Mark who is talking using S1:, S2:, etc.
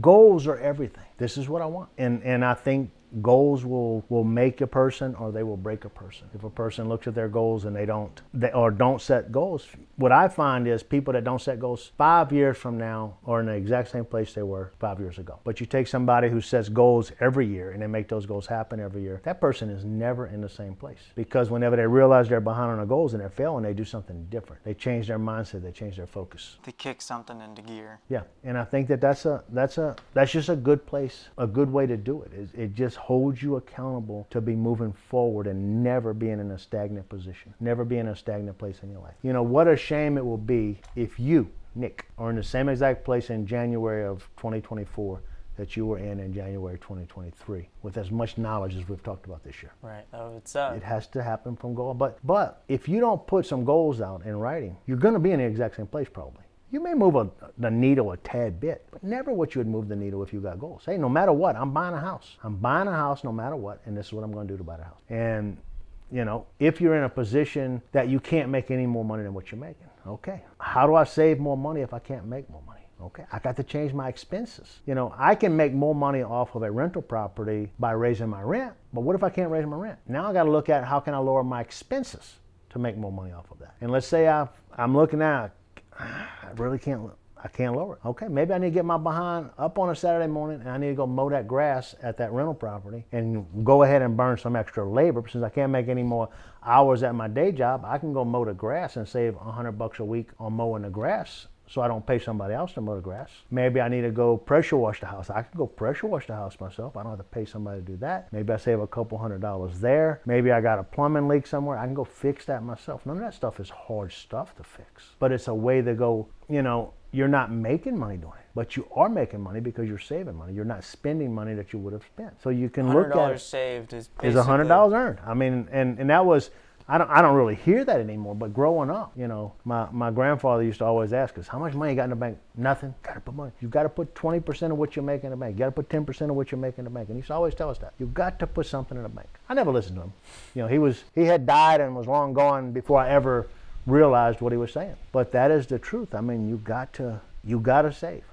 S1: Goals are everything. This is what I want. And I think goals will make a person or they will break a person. If a person looks at their goals and they don't set goals, what I find is people that don't set goals 5 years from now are in the exact same place they were 5 years ago. But you take somebody who sets goals every year and they make those goals happen every year, that person is never in the same place. Because whenever they realize they're behind on their goals and they're failing, they do something different. They change their mindset, they change their focus.
S2: They kick something into gear.
S1: Yeah, and I think that's just a good place, a good way to do it. It just holds you accountable to be moving forward and never being in a stagnant position, never being in a stagnant place in your life. You know, what a shame it will be if you, Nick, are in the same exact place in January of 2024 that you were in January 2023 with as much knowledge as we've talked about this year.
S2: Right.
S1: It has to happen from goal. But if you don't put some goals out in writing, you're going to be in the exact same place probably. You may move the needle a tad bit, but never what you would move the needle if you got goals. Hey, no matter what, I'm buying a house. I'm buying a house no matter what, and this is what I'm going to do to buy the house. And, you know, if you're in a position that you can't make any more money than what you're making, okay. How do I save more money if I can't make more money? Okay, I got to change my expenses. You know, I can make more money off of a rental property by raising my rent, but what if I can't raise my rent? Now I got to look at how can I lower my expenses to make more money off of that. And let's say I'm looking at, I can't lower it. Okay, maybe I need to get my behind up on a Saturday morning and I need to go mow that grass at that rental property and go ahead and burn some extra labor. Since I can't make any more hours at my day job, I can go mow the grass and save $100 a week on mowing the grass so I don't pay somebody else to mow the grass. Maybe I need to go pressure wash the house. I can go pressure wash the house myself. I don't have to pay somebody to do that. Maybe I save a couple $100 there. Maybe I got a plumbing leak somewhere. I can go fix that myself. None of that stuff is hard stuff to fix. But it's a way to go, you know, you're not making money doing it, but you are making money because you're saving money. You're not spending money that you would have spent. So you can look at
S2: $100 saved is
S1: $100 earned. I mean, and that was, I don't really hear that anymore, but growing up, you know, my grandfather used to always ask us, how much money you got in the bank? Nothing. Got to put money. You got to put 20% of what you make in the bank. You got to put 10% of what you make in the bank. And he used to always tell us that. You got to put something in the bank. I never listened to him. You know, he had died and was long gone before I ever realized what he was saying. But that is the truth. I mean, you got to save.